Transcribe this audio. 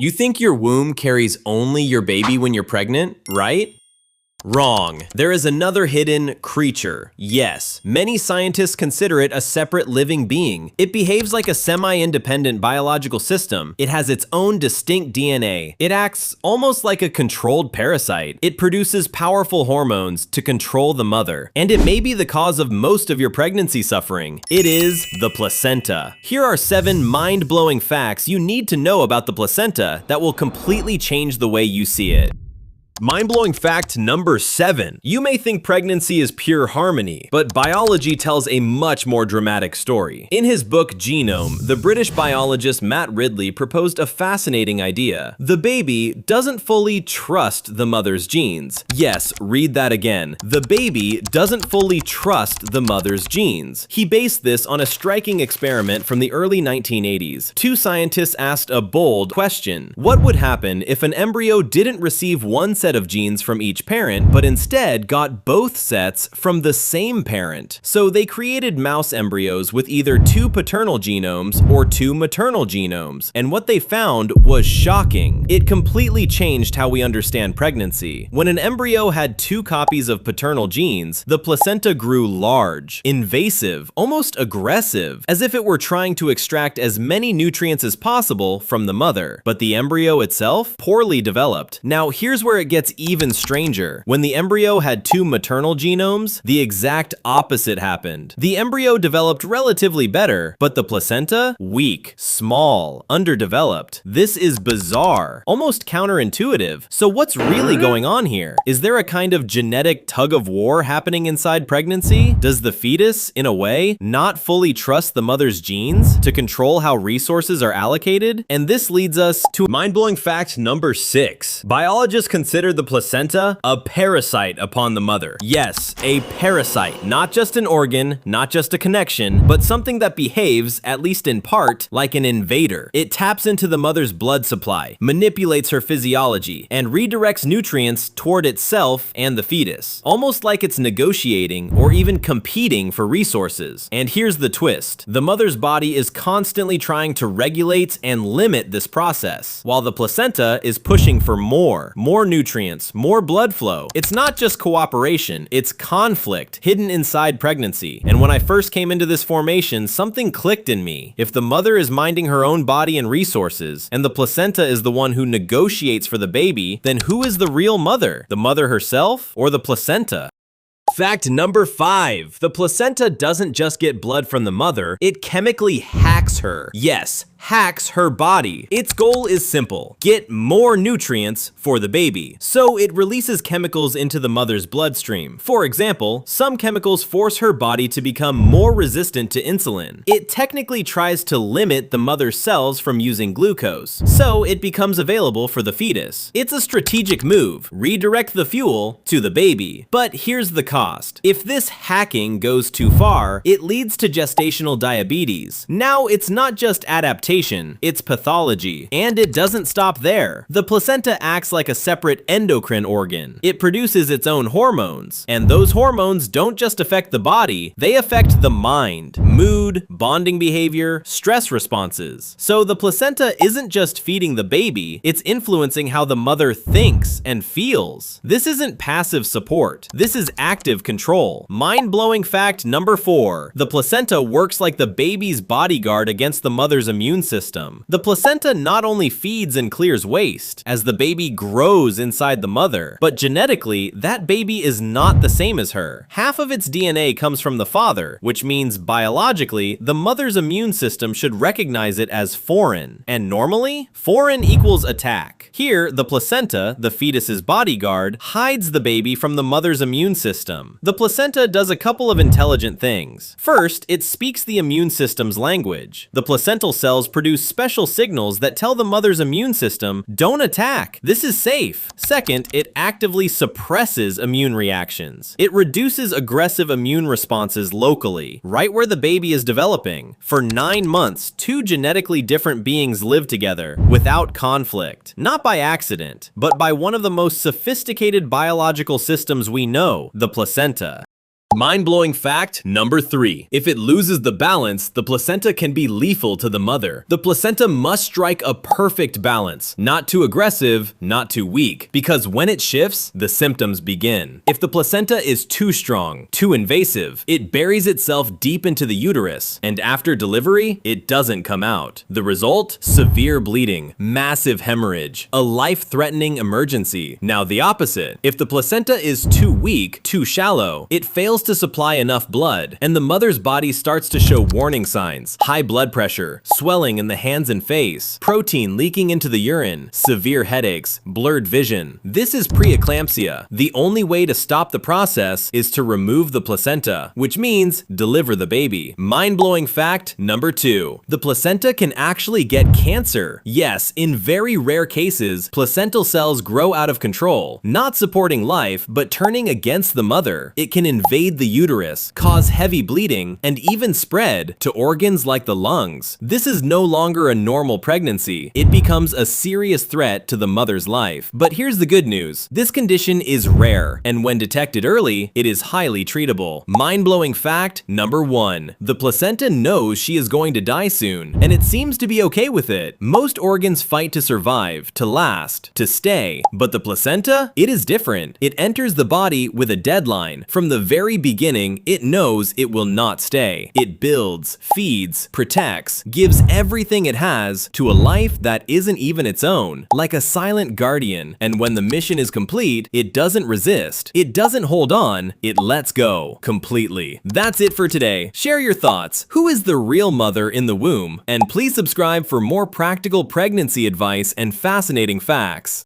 You think your womb carries only your baby when you're pregnant, right? Wrong. There is another hidden creature. Yes, many scientists consider it a separate living being. It behaves like a semi-independent biological system. It has its own distinct DNA. It acts almost like a controlled parasite. It produces powerful hormones to control the mother. And it may be the cause of most of your pregnancy suffering. It is the placenta. Here are 7 mind-blowing facts you need to know about the placenta that will completely change the way you see it. Mind-blowing fact number 7. You may think pregnancy is pure harmony, but biology tells a much more dramatic story. In his book Genome, the British biologist Matt Ridley proposed a fascinating idea. The baby doesn't fully trust the mother's genes. Yes, read that again. The baby doesn't fully trust the mother's genes. He based this on a striking experiment from the early 1980s. 2 scientists asked a bold question. What would happen if an embryo didn't receive one set of genes from each parent, but instead got both sets from the same parent? So they created mouse embryos with either 2 paternal genomes or 2 maternal genomes, and what they found was shocking. It completely changed how we understand pregnancy. When an embryo had 2 copies of paternal genes, the placenta grew large, invasive, almost aggressive, as if it were trying to extract as many nutrients as possible from the mother. But the embryo itself? Poorly developed. Now here's where it gets even stranger. When the embryo had 2 maternal genomes, the exact opposite happened. The embryo developed relatively better, but the placenta? Weak, small, underdeveloped. This is bizarre, almost counterintuitive. So what's really going on here? Is there a kind of genetic tug of war happening inside pregnancy? Does the fetus, in a way, not fully trust the mother's genes to control how resources are allocated? And this leads us to mind-blowing fact number 6. Biologists consider the placenta a parasite upon the mother. Yes, a parasite, not just an organ, not just a connection, but something that behaves, at least in part, like an invader. It taps into the mother's blood supply, manipulates her physiology, and redirects nutrients toward itself and the fetus, almost like it's negotiating or even competing for resources. And here's the twist. The mother's body is constantly trying to regulate and limit this process, while the placenta is pushing for more nutrients, more blood flow. It's not just cooperation, it's conflict hidden inside pregnancy. And when I first came into this formation, something clicked in me. If the mother is minding her own body and resources, and the placenta is the one who negotiates for the baby, then who is the real mother? The mother herself or the placenta? Fact number 5. The placenta doesn't just get blood from the mother, it chemically hacks her. Yes, hacks her body. Its goal is simple: get more nutrients for the baby. So it releases chemicals into the mother's bloodstream. For example, some chemicals force her body to become more resistant to insulin. It technically tries to limit the mother's cells from using glucose, so it becomes available for the fetus. It's a strategic move: redirect the fuel to the baby. But here's the cost. If this hacking goes too far, it leads to gestational diabetes. Now it's not just adaptation, it's pathology. And it doesn't stop there. The placenta acts like a separate endocrine organ. It produces its own hormones. And those hormones don't just affect the body, they affect the mind, mood, bonding behavior, stress responses. So the placenta isn't just feeding the baby, it's influencing how the mother thinks and feels. This isn't passive support, this is active control. Mind-blowing fact number 4. The placenta works like the baby's bodyguard against the mother's immune system. The placenta not only feeds and clears waste as the baby grows inside the mother, but genetically, that baby is not the same as her. Half of its DNA comes from the father, which means biologically, the mother's immune system should recognize it as foreign. And normally, foreign equals attack. Here, the placenta, the fetus's bodyguard, hides the baby from the mother's immune system. The placenta does a couple of intelligent things. First, it speaks the immune system's language. The placental cells produce special signals that tell the mother's immune system, don't attack, this is safe. Second, it actively suppresses immune reactions. It reduces aggressive immune responses locally, right where the baby is developing. For 9 months, 2 genetically different beings live together without conflict. Not by accident, but by one of the most sophisticated biological systems we know, the placenta. Mind-blowing fact number 3. If it loses the balance, the placenta can be lethal to the mother. The placenta must strike a perfect balance, not too aggressive, not too weak, because when it shifts, the symptoms begin. If the placenta is too strong, too invasive, it buries itself deep into the uterus, and after delivery, it doesn't come out. The result? Severe bleeding, massive hemorrhage, a life-threatening emergency. Now the opposite. If the placenta is too weak, too shallow, it fails to supply enough blood, and the mother's body starts to show warning signs: high blood pressure, swelling in the hands and face, protein leaking into the urine, severe headaches, blurred vision. This is pre-eclampsia. The only way to stop the process is to remove the placenta, which means deliver the baby. Mind-blowing fact number 2. The placenta can actually get cancer. Yes, in very rare cases, placental cells grow out of control, not supporting life, but turning against the mother. It can invade the uterus, cause heavy bleeding, and even spread to organs like the lungs. This is no longer a normal pregnancy. It becomes a serious threat to the mother's life. But here's the good news. This condition is rare, and when detected early, it is highly treatable. Mind-blowing fact number 1. The placenta knows she is going to die soon, and it seems to be okay with it. Most organs fight to survive, to last, to stay, but the placenta? It is different. It enters the body with a deadline. From the very beginning, it knows it will not stay. It builds, feeds, protects, gives everything it has to a life that isn't even its own, like a silent guardian. And when the mission is complete, it doesn't resist. It doesn't hold on. It lets go completely. That's it for today. Share your thoughts. Who is the real mother in the womb? And please subscribe for more practical pregnancy advice and fascinating facts.